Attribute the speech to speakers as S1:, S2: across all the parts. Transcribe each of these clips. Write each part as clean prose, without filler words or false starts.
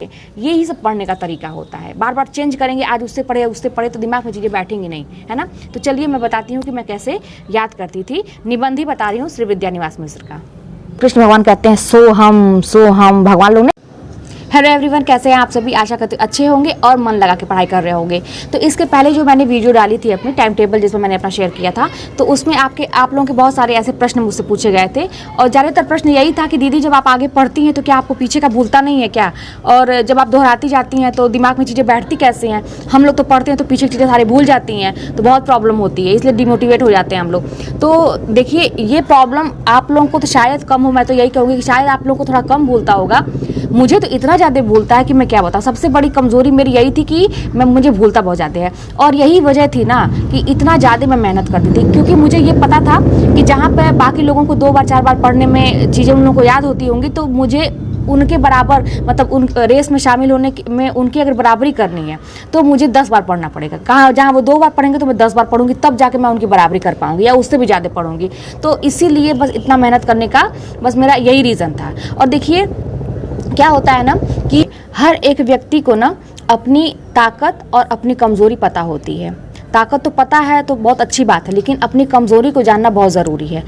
S1: यही सब पढ़ने का तरीका होता है। बार बार चेंज करेंगे, आज उससे पढ़े तो दिमाग में चीज़ें बैठेंगी नहीं, है ना। तो चलिए मैं बताती हूँ कि मैं कैसे याद करती थी। निबंध ही बता रही हूँ श्री विद्यानिवास मिश्र का। कृष्ण भगवान कहते हैं सो हम भगवान लोग ने। हेलो एवरीवन, कैसे हैं आप सभी। आशा करते अच्छे होंगे और मन लगा के पढ़ाई कर रहे होंगे। तो इसके पहले जो मैंने वीडियो डाली थी अपनी टाइम टेबल, जिसमें मैंने अपना शेयर किया था, तो उसमें आप लोगों के बहुत सारे ऐसे प्रश्न मुझसे पूछे गए थे। और ज़्यादातर प्रश्न यही था कि दीदी जब आप आगे पढ़ती हैं तो क्या आपको पीछे का भूलता नहीं है क्या, और जब आप दोहराती जाती हैं तो दिमाग में चीज़ें बैठती कैसे हैं। हम लोग तो पढ़ते हैं तो पीछे की चीज़ें सारी भूल जाती हैं, तो बहुत प्रॉब्लम होती है, इसलिए डिमोटिवेट हो जाते हैं हम लोग। तो देखिए, ये प्रॉब्लम आप लोगों को तो शायद कम हो, मैं तो यही कहूँगी कि शायद आप लोगों को थोड़ा कम भूलता होगा। मुझे तो इतना ज़्यादा भूलता है कि मैं क्या बताऊँ। सबसे बड़ी कमज़ोरी मेरी यही थी कि मुझे भूलता बहुत ज़्यादा है, और यही वजह थी ना कि इतना ज़्यादा मैं मेहनत करती थी, क्योंकि मुझे ये पता था कि जहाँ पर बाकी लोगों को 2 बार 4 बार पढ़ने में चीज़ें उन लोगों को याद होती होंगी, तो मुझे उनके बराबर, मतलब उन रेस में शामिल होने में उनकी अगर बराबरी करनी है तो मुझे 10 बार पढ़ना पड़ेगा। कहाँ जहाँ वो 2 बार पढ़ेंगे तो मैं 10 बार पढ़ूंगी, तब जाके मैं उनकी बराबरी कर पाऊंगी, या उससे भी ज़्यादा पढ़ूंगी। तो इसीलिए बस इतना मेहनत करने का बस मेरा यही रीज़न था। और देखिए क्या होता है ना कि हर एक व्यक्ति को ना अपनी ताकत और अपनी कमज़ोरी पता होती है। ताकत तो पता है तो बहुत अच्छी बात है, लेकिन अपनी कमज़ोरी को जानना बहुत ज़रूरी है।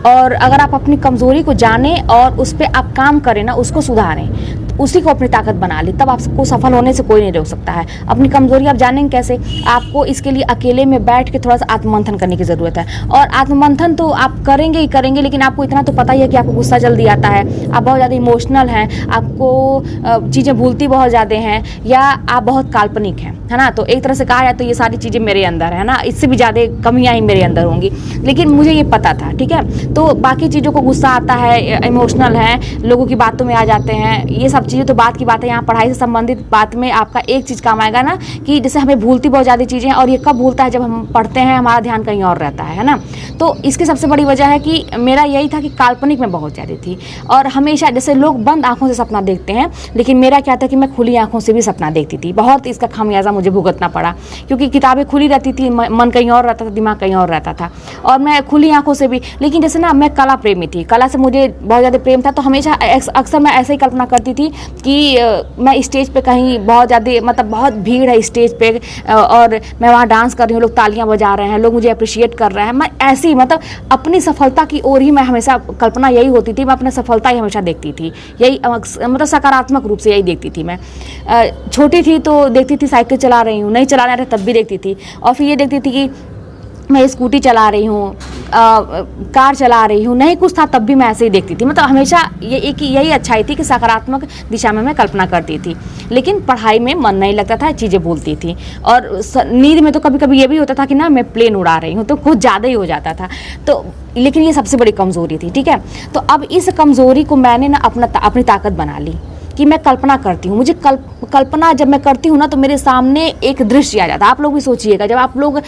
S1: और अगर आप अपनी कमज़ोरी को जानें और उस पर आप काम करें ना, उसको सुधारें, उसी को अपनी ताकत बना ली, तब आपको सफल होने से कोई नहीं रोक सकता है। अपनी कमज़ोरी आप जानेंगे कैसे? आपको इसके लिए अकेले में बैठ के थोड़ा सा आत्ममंथन करने की ज़रूरत है। और आत्ममंथन तो आप करेंगे ही करेंगे, लेकिन आपको इतना तो पता ही है कि आपको गुस्सा जल्दी आता है, आप बहुत ज़्यादा इमोशनल हैं, आपको चीज़ें भूलती बहुत ज़्यादा हैं, या आप बहुत काल्पनिक हैं, है ना। तो एक तरह से कहा जाए तो ये सारी चीज़ें मेरे अंदर है ना, इससे भी ज़्यादा कमियाँ ही मेरे अंदर होंगी, लेकिन मुझे ये पता था, ठीक है। तो बाकी चीज़ों को गुस्सा आता है, इमोशनल है, लोगों की बातों में आ जाते हैं, ये सब चीज़ें तो बात की बात है। यहाँ पढ़ाई से संबंधित बात में आपका एक चीज़ काम आएगा ना, कि जैसे हमें भूलती बहुत ज़्यादा चीज़ें हैं, और ये कब भूलता है? जब हम पढ़ते हैं, हमारा ध्यान कहीं और रहता है ना। तो इसकी सबसे बड़ी वजह है कि मेरा यही था कि काल्पनिक में बहुत ज़्यादा थी, और हमेशा जैसे लोग बंद आंखों से सपना देखते हैं, लेकिन मेरा क्या था कि मैं खुली आंखों से भी सपना देखती थी। बहुत इसका खामियाजा मुझे भुगतना पड़ा, क्योंकि किताबें खुली रहती थी, मन कहीं और रहता था, दिमाग कहीं और रहता था, और मैं खुली आंखों से भी। लेकिन जैसे ना, मैं कला प्रेमी थी, कला से मुझे बहुत ज़्यादा प्रेम था, तो हमेशा अक्सर मैं ऐसे ही कल्पना करती थी कि मैं स्टेज पे कहीं बहुत ज़्यादा, मतलब बहुत भीड़ है स्टेज पे, और मैं वहाँ डांस कर रही हूँ, लोग तालियां बजा रहे हैं, लोग मुझे अप्रिशिएट कर रहे हैं। मैं ऐसी, मतलब अपनी सफलता की ओर ही मैं हमेशा, कल्पना यही होती थी, मैं अपनी सफलता ही हमेशा देखती थी, यही मतलब सकारात्मक रूप से यही देखती थी। मैं छोटी थी तो देखती थी साइकिल चला रही हूँ, नहीं चलाने रहे तब भी देखती थी, और फिर ये देखती थी कि मैं स्कूटी चला रही हूँ, कार चला रही हूँ, नहीं कुछ था तब भी मैं ऐसे ही देखती थी। मतलब हमेशा ये एक यही अच्छाई थी कि सकारात्मक दिशा में मैं कल्पना करती थी, लेकिन पढ़ाई में मन नहीं लगता था, चीज़ें भूलती थी। और नींद में तो कभी कभी ये भी होता था कि ना मैं प्लेन उड़ा रही हूँ, तो कुछ ज़्यादा ही हो जाता था। तो लेकिन ये सबसे बड़ी कमज़ोरी थी, ठीक है। तो अब इस कमज़ोरी को मैंने ना अपनी ताकत बना ली कि मैं कल्पना करती हूँ। मुझे कल्पना जब मैं करती हूँ ना, तो मेरे सामने एक दृश्य आ जाता है। आप लोग भी सोचिएगा, जब आप लोग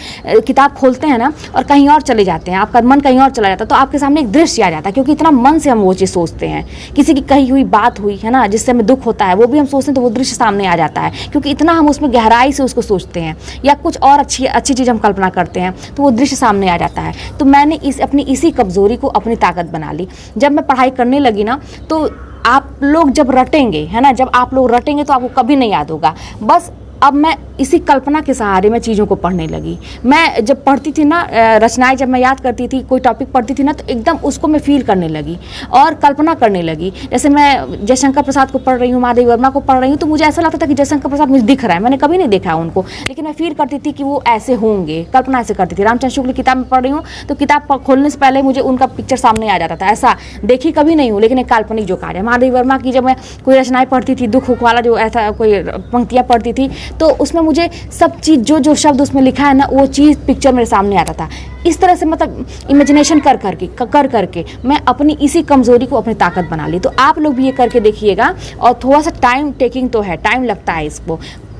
S1: किताब खोलते हैं ना और कहीं और चले जाते हैं, आपका मन कहीं और चला जाता है, तो आपके सामने एक दृश्य आ जाता है, क्योंकि इतना मन से हम वो चीज़ सोचते हैं। किसी की कही हुई बात हुई है ना, जिससे हमें दुख होता है, वो भी हम सोचते हैं, तो वो दृश्य सामने आ जाता है, क्योंकि इतना हम उसमें गहराई से उसको सोचते हैं, या कुछ और अच्छी चीज़ हम कल्पना करते हैं, तो वो दृश्य सामने आ जाता है। तो मैंने अपनी इसी कमज़ोरी को अपनी ताकत बना ली। जब मैं पढ़ाई करने लगी ना, तो आप लोग जब रटेंगे, है ना, जब आप लोग रटेंगे तो आपको कभी नहीं याद होगा। बस अब मैं इसी कल्पना के सहारे में चीज़ों को पढ़ने लगी। मैं जब पढ़ती थी ना, रचनाएं जब मैं याद करती थी, कोई टॉपिक पढ़ती थी ना, तो एकदम उसको मैं फील करने लगी और कल्पना करने लगी। जैसे मैं जयशंकर प्रसाद को पढ़ रही हूँ, महादेवी वर्मा को पढ़ रही हूँ, तो मुझे ऐसा लगता था कि जयशंकर प्रसाद मुझे दिख रहा है, मैंने कभी नहीं देखा उनको, लेकिन मैं फील करती थी कि वो ऐसे होंगे, कल्पना ऐसे करती थी। रामचंद्र शुक्ल की किताब में पढ़ रही हूँ, तो किताब खोलने से पहले मुझे उनका पिक्चर सामने आ जाता था। ऐसा देखी कभी नहीं हूँ, लेकिन एक काल्पनिक जो कार्य है। महादेवी वर्मा की जब मैं कोई रचनाएं पढ़ती थी, दुख वाला जो ऐसा कोई पंक्तियाँ पढ़ती थी, तो उसमें मुझे सब चीज़ जो शब्द उसमें लिखा है ना, वो चीज़ पिक्चर मेरे सामने आता था। इस तरह से मतलब इमेजिनेशन कर करके मैं अपनी इसी कमज़ोरी को अपनी ताकत बना ली। तो आप लोग भी ये करके देखिएगा, और थोड़ा सा टाइम टेकिंग तो है, टाइम लगता है इसको।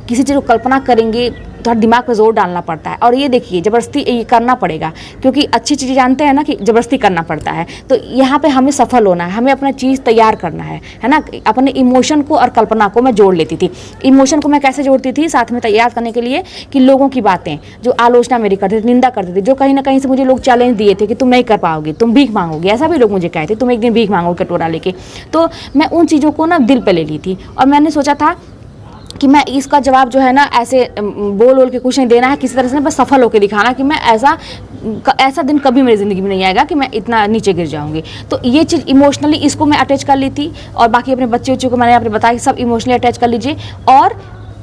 S1: किसी चीज़ को कल्पना करेंगे थोड़ा दिमाग पे जोर डालना पड़ता है, और ये देखिए ज़बरदस्ती ये करना पड़ेगा, क्योंकि अच्छी चीज़ें जानते हैं ना कि ज़बरदस्ती करना पड़ता है। तो यहाँ पे हमें सफल होना है, हमें अपना चीज़ तैयार करना है ना। अपने इमोशन को और कल्पना को मैं जोड़ लेती थी। इमोशन को मैं कैसे जोड़ती थी साथ में तैयार करने के लिए, कि लोगों की बातें जो आलोचना मेरी करते थे, निंदा करते थे, जो कहीं ना कहीं से मुझे लोग चैलेंज दिए थे कि तुम नहीं कर पाओगे, तुम भीख मांगोगे, ऐसा भी लोग मुझे कहते तुम एक दिन भीख मांगोगे कटोरा लेके। तो मैं उन चीज़ों को ना दिल पर ले ली थी, और मैंने सोचा था कि मैं इसका जवाब जो है ना ऐसे बोल के कुछ नहीं देना है, किसी तरह से बस सफल होकर दिखाना कि मैं ऐसा दिन कभी मेरी ज़िंदगी में नहीं आएगा कि मैं इतना नीचे गिर जाऊंगी। तो ये चीज़ इमोशनली इसको मैं अटैच कर ली थी, और बाकी अपने बच्चे को मैंने आपने बताया कि सब इमोशनली अटैच कर लीजिए और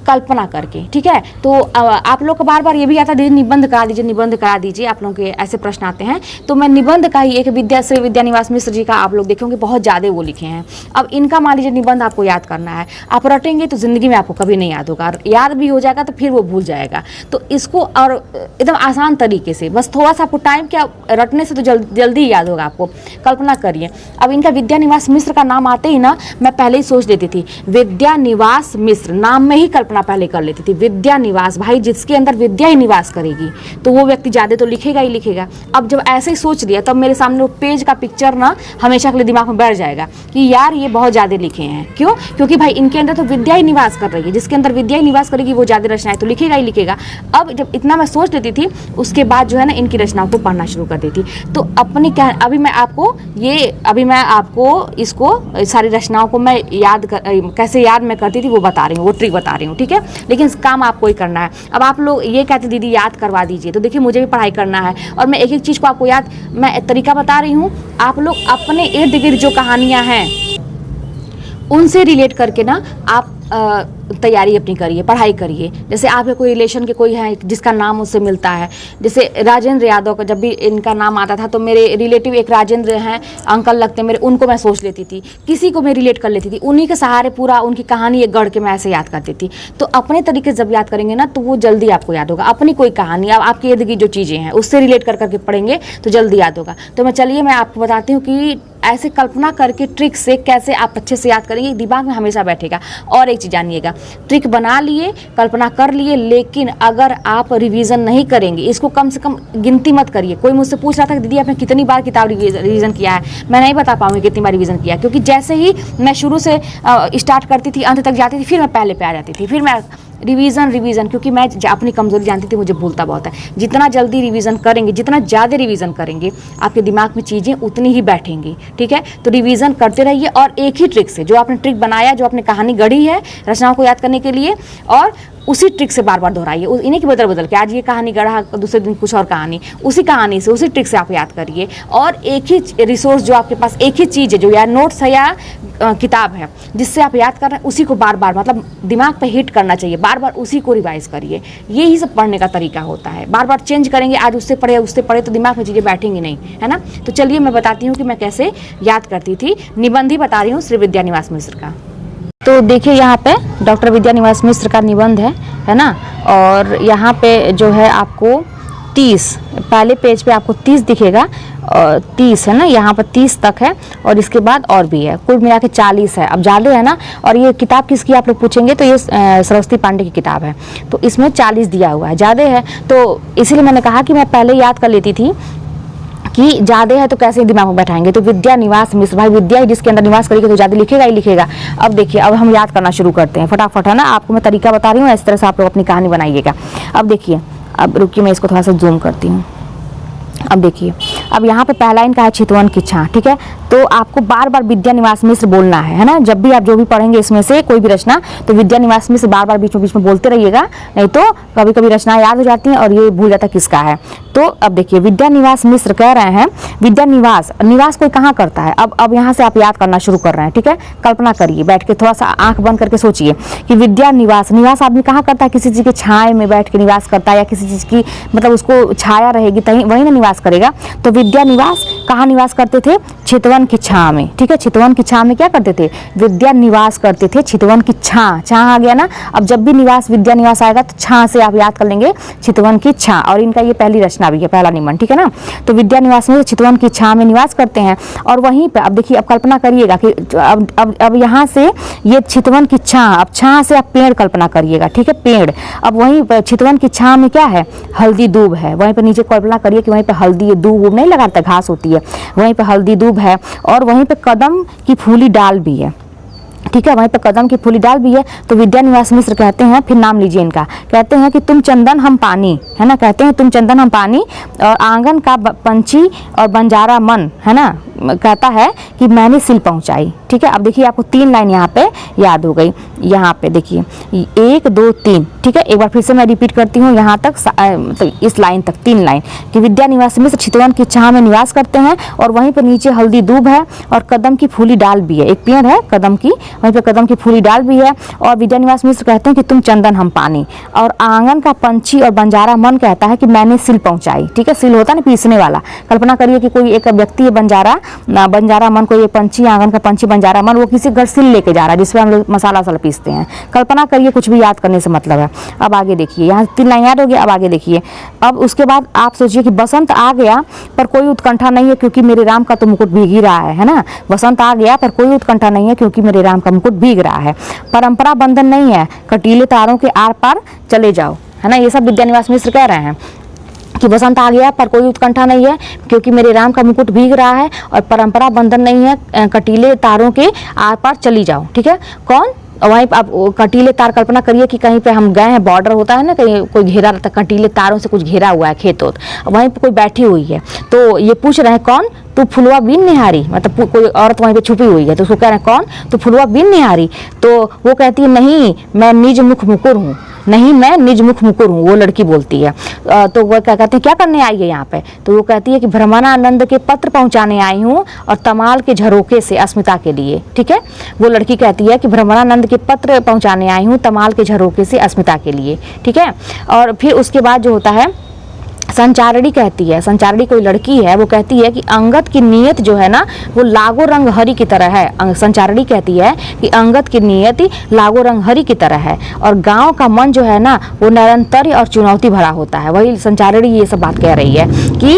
S1: कल्पना करके, ठीक है। तो आप लोग को बार बार ये भी आता है दीदी निबंध करा दीजिए, निबंध करा दीजिए, आप लोगों के ऐसे प्रश्न आते हैं। तो मैं निबंध का ही एक श्री विद्यानिवास मिश्र जी का आप लोग देखेंगे बहुत ज़्यादा वो लिखे हैं। अब इनका मान लीजिए निबंध आपको याद करना है, आप रटेंगे तो ज़िंदगी में आपको कभी नहीं याद होगा, याद भी हो जाएगा तो फिर वो भूल जाएगा। तो इसको और एकदम आसान तरीके से, बस थोड़ा सा आपको टाइम, क्या रटने से तो जल्दी याद होगा आपको। कल्पना करिए, अब इनका विद्यानिवास मिश्र का नाम आते ही ना मैं पहले ही सोच लेती थी विद्यानिवास मिश्र, नाम में ही कल्पना पहले कर लेती थी। विद्या निवास, भाई जिसके अंदर विद्या ही निवास करेगी तो वो व्यक्ति ज्यादा तो लिखेगा ही लिखेगा। अब जब ऐसे ही सोच लिया तब मेरे सामने वो पेज का पिक्चर ना हमेशा के लिए दिमाग में बैठ जाएगा कि यार ये बहुत ज्यादा लिखे हैं। क्यों? क्योंकि भाई इनके अंदर तो विद्या ही निवास कर रही है, जिसके अंदर विद्या ही निवास करेगी वो ज्यादा रचनाएं तो लिखेगा ही लिखेगा। अब जब इतना मैं सोच लेती थी उसके बाद जो है ना इनकी रचनाओं को पढ़ना शुरू कर देती। तो अपनी क्या, अभी मैं आपको इसको सारी रचनाओं को मैं कैसे याद मैं करती थी वो बता रही हूँ, वो ट्रिक बता रही हूँ, ठीक है। लेकिन काम आपको ही करना है। अब आप लोग ये कहते दीदी याद करवा दीजिए, तो देखिए मुझे भी पढ़ाई करना है और मैं एक एक चीज़ को आपको मैं तरीका बता रही हूँ। आप लोग अपने इर्द गिर्द जो कहानियाँ हैं उनसे रिलेट करके ना आप तैयारी अपनी करिए, पढ़ाई करिए। जैसे आपके कोई रिलेशन के कोई है जिसका नाम उससे मिलता है, जैसे राजेंद्र यादव का जब भी इनका नाम आता था तो मेरे रिलेटिव एक राजेंद्र हैं, अंकल लगते मेरे, उनको मैं सोच लेती थी, किसी को मैं रिलेट कर लेती थी, उन्हीं के सहारे पूरा उनकी कहानी एक गढ़ के मैं ऐसे याद करती थी। तो अपने तरीके से जब याद करेंगे ना तो वो जल्दी आपको याद होगा। अपनी कोई कहानी आपके इर्द गिर्द जो चीज़ें हैं उससे रिलेट कर करके पढ़ेंगे तो जल्दी याद होगा। तो चलिए मैं आपको बताती हूँ कि ऐसे कल्पना करके ट्रिक से कैसे आप अच्छे से याद करेंगे, दिमाग में हमेशा बैठेगा। और एक चीज़ जानिएगा, ट्रिक बना लिए, कल्पना कर लिए, लेकिन अगर आप रिवीजन नहीं करेंगे, इसको कम से कम गिनती मत करिए। कोई मुझसे पूछ रहा था कि दीदी आपने कितनी बार किताब रिवीजन किया है, मैं नहीं बता पाऊंगी कितनी बार रिवीजन किया, क्योंकि जैसे ही मैं शुरू से स्टार्ट करती थी अंत तक जाती थी, फिर मैं पहले पे आ जाती थी, फिर मैं रिवीजन, क्योंकि मैं अपनी कमजोरी जानती थी, मुझे भूलता बहुत है। जितना जल्दी रिवीजन करेंगे, जितना ज़्यादा रिवीजन करेंगे, आपके दिमाग में चीज़ें उतनी ही बैठेंगी, ठीक है। तो रिवीजन करते रहिए और एक ही ट्रिक से, जो आपने ट्रिक बनाया, जो आपने कहानी गढ़ी है रचनाओं को याद करने के लिए, और उसी ट्रिक से बार बार दोहराइए, इन्हीं की बदल के आज ये कहानी गढ़ा, दूसरे दिन कुछ और कहानी, उसी कहानी से उसी ट्रिक से आप याद करिए। और एक ही रिसोर्स जो आपके पास, एक ही चीज़ है जो या नोट्स है या किताब है जिससे आप याद कर रहे हैं, उसी को बार बार मतलब दिमाग पे हिट करना चाहिए, बार बार उसी को रिवाइज करिए। यही सब पढ़ने का तरीका होता है। बार बार चेंज करेंगे, आज उससे पढ़े तो दिमाग में चीज़ें बैठेंगी नहीं, है ना। तो चलिए मैं बताती हूँ कि मैं कैसे याद करती थी। निबंध ही बता रही हूँ श्री विद्यानिवास मिश्र का। तो देखिए यहाँ पे डॉक्टर विद्यानिवास मिश्र का निबंध है ना। और यहाँ पे जो है आपको 30, पहले पेज पे आपको 30 दिखेगा, 30 है ना, यहाँ पर 30 तक है और इसके बाद और भी है, कुल मिला के 40 है। अब ज़्यादा है ना। और ये किताब किसकी आप लोग पूछेंगे तो ये सरस्वती पांडे की किताब है, तो इसमें 40 दिया हुआ है, ज़्यादा है। तो इसीलिए मैंने कहा कि मैं पहले याद कर लेती थी कि ज़्यादा है तो कैसे दिमाग में बैठाएंगे। तो विद्या निवास मिश्र, भाई विद्या ही जिसके अंदर निवास करेगी तो ज़्यादा लिखेगा ही लिखेगा। अब देखिए, अब हम याद करना शुरू करते हैं फटाफट, है ना। आपको मैं तरीका बता रही हूँ, इस तरह से आप लोग अपनी कहानी बनाइएगा। अब देखिए, अब रुकिए मैं इसको थोड़ा सा जूम करती हूँ। अब देखिए, अब यहाँ पे पहला इनका है चितवन की छां, ठीक है। तो आपको बार बार विद्यानिवास मिश्र बोलना है ना। जब भी आप जो भी पढ़ेंगे इसमें से कोई भी रचना, तो विद्यानिवास मिश्र बार बार बीच में बोलते रहिएगा, नहीं तो कभी कभी रचना याद हो जाती हैं और ये भूल जाता किसका है। तो अब देखिए, विद्यानिवास मिश्र कह रहे हैं, विद्यानिवास, निवास कोई कहाँ करता है। अब यहाँ से आप याद करना शुरू कर रहे हैं, ठीक है। कल्पना करिए, बैठ के थोड़ा सा आंख बंद करके सोचिए कि विद्यानिवास, निवास आदमी कहाँ करता है, किसी चीज़ की छाया में बैठ के निवास करता है, या किसी चीज़ की मतलब उसको छाया रहेगी तहीं वहीं ना निवास करेगा। तो विद्यानिवास कहाँ निवास करते थे, चितवन की छां में, ठीक है। चितवन की छां में क्या करते थे, विद्या निवास करते थे। चितवन की छां, छां आ गया ना। अब जब भी निवास विद्या निवास आएगा तो छां से आप याद कर लेंगे चितवन की छां। और इनका ये पहली रचना भी है, पहला निबंध, ठीक है ना। तो विद्या निवास में चितवन की छां में निवास करते हैं। और वहीं पे अब देखिए, अब कल्पना करिएगा कि अब यहाँ से ये चितवन की छां, अब छां से आप पेड़ कल्पना करिएगा, ठीक है, पेड़। अब वहीं चितवन की छां में क्या है, हल्दी दूब है। वहीं पे नीचे कल्पना करिए कि वहीं पे हल्दी दूब नहीं लगाता, घास होती है, वहीं पे हल्दी दूब है। और वहीं पे कदम की फूली डाल भी है, ठीक है, वहीं पे कदम की फूली डाल भी है। तो विद्यानिवास मिश्र कहते हैं, फिर नाम लीजिए इनका, कहते हैं कि तुम चंदन हम पानी, है ना, कहते हैं तुम चंदन हम पानी, और आंगन का पंछी और बंजारा मन, है ना, कहता है कि मैंने सिल पहुंचाई। ठीक है, अब देखिए आपको 3 लाइन यहाँ पे याद हो गई। यहाँ पे देखिए 1 2 3। ठीक है, एक बार फिर से मैं रिपीट करती हूँ यहाँ तक, मतलब इस लाइन तक 3 लाइन कि विद्या निवास मिश्र चितवन की छाह में निवास करते हैं और वहीं पर नीचे हल्दी दूब है और कदम की फूली डाल भी है, एक पेड़ है कदम की, वहीं पर कदम की फूली डाल भी है। और विद्या निवास मिश्र कहते हैं कि तुम चंदन हम पानी। और आंगन का पंछी और बंजारा मन कहता है कि मैंने सिल पहुंचाई। ठीक है, सिल होता है ना पीसने वाला। कल्पना करिए कि कोई एक व्यक्ति है बंजारा मन, कोई पंछी, आंगन का पंछी बंजारा मन, वो किसी घर सिल लेके जा रहा है जिसमें हम लोग मसाला वसाला पीसते हैं। कल्पना करिए, कुछ भी याद करने से मतलब है। अब आगे देखिए, यहाँ 3 लाइन याद हो गया। अब आगे देखिए, अब उसके बाद आप सोचिए कि बसंत आ गया पर कोई उत्कंठा नहीं है क्योंकि मेरे राम का तो मुकुट भीग ही रहा है ना। बसंत आ गया पर कोई उत्कंठा नहीं है क्योंकि मेरे राम का मुकुट भीग रहा है। परंपरा बंधन नहीं है, कटीले तारों के आर पार चले जाओ, है ना। ये सब विद्या निवास मिश्र कह रहे हैं कि बसंत आ गया पर कोई उत्कंठा नहीं है क्योंकि मेरे राम का मुकुट भीग रहा है, और परंपरा बंधन नहीं है, कटीले तारों के आर पार चली जाओ। ठीक है, कौन, वहीं पर आप कटीले तार, कल्पना करिए कि कहीं पे हम गए हैं, बॉर्डर होता है ना, कहीं कोई घेरा रहता है, कटीले तारों से कुछ घेरा हुआ है खेत होत, वहीं पे कोई बैठी हुई है। तो ये पूछ रहे हैं कौन, तू फुलवा बिन निहारी, मतलब कोई औरत वहीं पे छुपी हुई है, तो उसको कह रहे हैं कौन, तू फुलवा बिन निहारी। तो वो कहती है नहीं मैं निज मुख मुकुर हूँ, नहीं मैं निज मुख मुकुर हूँ, वो लड़की बोलती है। तो वो क्या कहते हैं, क्या करने आई है यहाँ पे, तो वो कहती है कि भ्रमरानंद के पत्र पहुँचाने आई हूँ और तमाल के झरोखे से अस्मिता के लिए। ठीक है, वो लड़की कहती है कि भ्रमरानंद के पत्र पहुँचाने आई हूँ तमाल के झरोखे से अस्मिता के लिए। ठीक है, और फिर उसके बाद जो होता है, संचारणी कहती है, संचारणी कोई लड़की है, वो कहती है कि अंगद की नीयत जो है ना वो लागो रंग हरी की तरह है। संचारणी कहती है कि अंगद की नीयत लागो रंग हरी की तरह है और गांव का मन जो है ना वो निरंतर और चुनौती भरा होता है। वही संचारणी ये सब बात कह रही है कि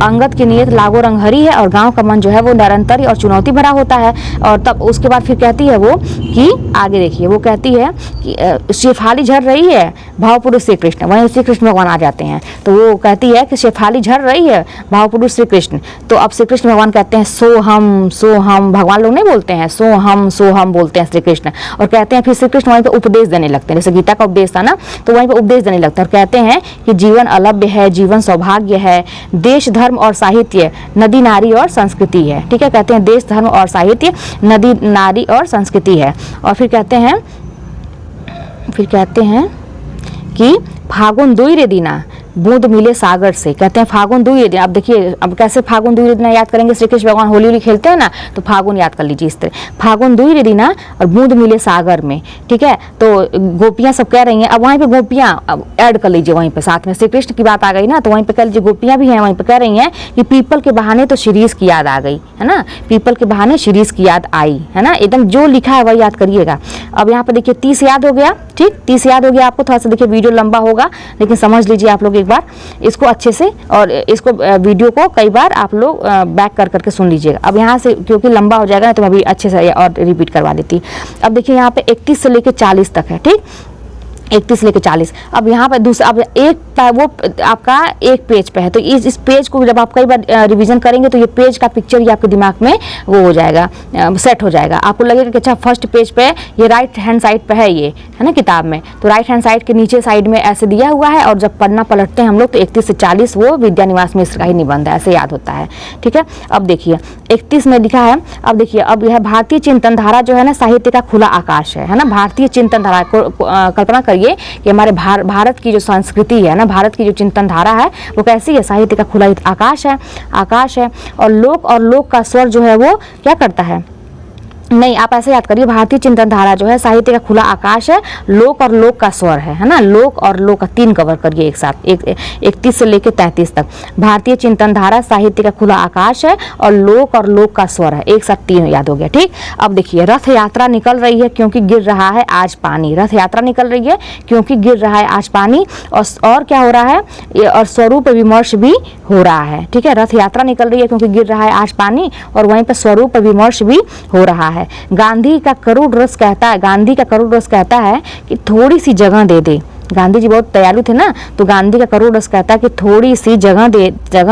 S1: अंगद की नीयत लागो रंग हरी है और गाँव का मन जो है वो निरंतर और चुनौती भरा होता है। और तब उसके बाद फिर कहती है वो कि आगे देखिए, वो कहती है कि शेफाली झर रही है भावपुरुष श्री कृष्ण, वहीं श्री कृष्ण भगवान आ जाते हैं। तो वो कहती है कि शेफाली झर रही है भावपुरुष श्री कृष्ण। तो अब श्री कृष्ण भगवान कहते हैं सो हम, भगवान लोग नहीं बोलते हैं सो हम बोलते हैं श्री कृष्ण। और कहते हैं फिर श्री कृष्ण वहीं पे उपदेश देने लगते हैं, जैसे गीता का उपदेश था ना, तो वहीं पे उपदेश देने लगते हैं और कहते हैं कि जीवन अलभ्य है, जीवन सौभाग्य है, देश धर्म और साहित्य, नदी नारी और संस्कृति है। ठीक है, कहते हैं देश धर्म और साहित्य, नदी नारी और संस्कृति है। और फिर कहते हैं कि फागुन दुई रे दीना बूंद मिले सागर से, कहते हैं फागुन दुई दिन। अब देखिए, अब कैसे फागुन दुई दिन याद करेंगे, श्री कृष्ण भगवान होली खेलते हैं ना, तो फागुन याद कर लीजिए इस तरह, फागुन दुई दिन और बूंद मिले सागर में। ठीक है, तो गोपियां सब कह रही हैं, अब वहीं पे गोपियां अब ऐड कर लीजिए, वहीं पे साथ में श्री कृष्ण की बात आ गई ना, तो वहीं पे कह लीजिए गोपियां भी हैं, वहीं पे कह रही हैं कि पीपल के बहाने तो शिरीष की याद आ गई, है ना, पीपल के बहाने शिरीष की याद आई, है ना, एकदम जो लिखा है वही याद करिएगा। अब यहाँ पे देखिए 30 याद हो गया, ठीक, 30 याद हो गया आपको। थोड़ा सा देखिए वीडियो लंबा होगा लेकिन समझ लीजिए आप लोग एक बार इसको अच्छे से, और इसको वीडियो को कई बार आप लोग बैक कर करके सुन लीजिएगा। अब यहाँ से क्योंकि लंबा हो जाएगा ना तो मैं अभी अच्छे से और रिपीट करवा देती। अब देखिए यहाँ पे 31 से लेकर 40 तक है, ठीक, 31 लेके 40। अब यहाँ पे दूसरा, अब वो आपका एक पेज पे है, तो इस पेज को जब आप कई बार रिवीजन करेंगे तो ये पेज का पिक्चर ही आपके दिमाग में वो हो जाएगा, सेट हो जाएगा। आपको लगेगा कि अच्छा फर्स्ट पेज पे ये राइट हैंड साइड पे है, ये है ना किताब में, तो राइट हैंड साइड के नीचे साइड में ऐसे दिया हुआ है, और जब पन्ना पलटते हैं हम लोग तो 31 से 40 वो विद्या निवास मिश्र का ही निबंध है, ऐसे याद होता है। ठीक है, अब देखिए 31 में लिखा है, अब देखिए, अब यह भारतीय चिंतन धारा जो है ना साहित्य का खुला आकाश है ना, भारतीय चिंतन धारा। कल्पना करिए कि हमारे भारत की जो संस्कृति है ना, भारत की जो चिंतन धारा है वो कैसी है, साहित्य का खुला आकाश है। और लोक का स्वर जो है वो क्या करता है, नहीं आप ऐसे याद करिए, भारतीय चिंतन धारा जो है साहित्य का खुला आकाश है, लोक और लोक का स्वर है ना, लोक और लोक का 3 कवर करिए एक साथ, 31 से लेकर 33 तक। भारतीय चिंतन धारा साहित्य का खुला आकाश है और लोक का स्वर है, एक साथ 3 याद हो गया। ठीक, अब देखिए रथ यात्रा निकल रही है क्योंकि गिर रहा है आज पानी, रथ यात्रा निकल रही है क्योंकि गिर रहा है आज पानी, और क्या हो रहा है, और स्वरूप विमर्श भी हो रहा है। ठीक है, रथ यात्रा निकल रही है क्योंकि गिर रहा है आज पानी, और वहीं पर स्वरूप विमर्श भी हो रहा है। गांधी का करुण रस कहता है कि थोड़ी सी जगह दे दे। गांधी जी बहुत दयालु थे ना, तो गांधी का करुण रस कहता है कि थोड़ी सी जगह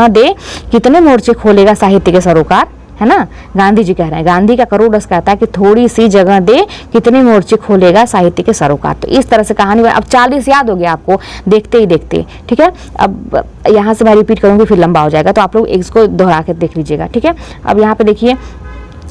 S1: दे, कितने मोर्चे खोलेगा साहित्य के सरोकार, है ना। गांधी जी कह रहे हैं, गांधी का करोड़ रस कहता है कि थोड़ी सी जगह दे कितने मोर्चे खोलेगा साहित्य के सरोकार। तो इस तरह से कहानी। अब 40 याद हो गया आपको देखते ही देखते, ठीक है। अब यहाँ से मैं रिपीट करूँगी फिर लंबा हो जाएगा, तो आप लोग इसको दोहरा के देख लीजिएगा, ठीक है। अब यहाँ पे देखिए,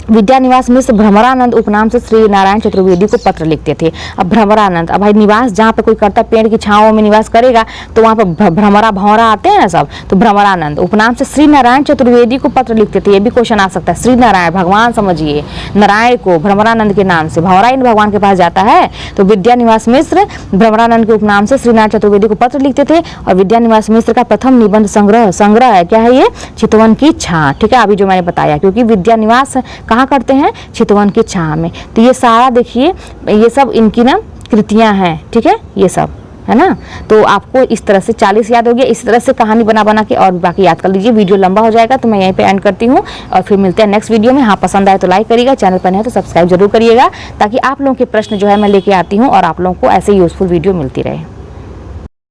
S1: विद्यानिवास मिश्र भ्रमरानंद उपनाम से श्री नारायण चतुर्वेदी को पत्र लिखते थे। अब भ्रमरानंद, अब भाई निवास जहाँ पे कोई करता पेड़ की छांव में निवास करेगा तो वहाँ पे भ्रमरा भौरा आते हैं सब, तो भ्रमरानंद उपनाम से श्री नारायण चतुर्वेदी को पत्र लिखते थे। ये भी क्वेश्चन आ सकता है, श्री नारायण भगवान समझिए, नारायण को भ्रमरानंद के नाम से, भौरा इन भगवान के पास जाता है। तो विद्यानिवास मिश्र भ्रमरानंद के उपनाम से श्री नारायण चतुर्वेदी को पत्र लिखते थे। और विद्यानिवास मिश्र का प्रथम निबंध संग्रह है, क्या है ये, चितवन की छां, ठीक है। अभी जो मैंने बताया, क्योंकि विद्यानिवास कहाँ करते हैं, चितवन की छां में। तो ये सारा देखिए, ये सब इनकी ना कृतियां हैं, ठीक है, ये सब है ना। तो आपको इस तरह से 40 याद हो गया। इस तरह से कहानी बना बना के और बाकी याद कर लीजिए। वीडियो लंबा हो जाएगा तो मैं यहीं पे एंड करती हूँ और फिर मिलते हैं नेक्स्ट वीडियो में। हाँ, पसंद आए तो लाइक करिएगा, चैनल पर नए तो सब्सक्राइब जरूर करिएगा, ताकि आप लोगों के प्रश्न जो है मैं लेके आती हूँ और आप लोगों को ऐसे यूजफुल वीडियो मिलती रहे।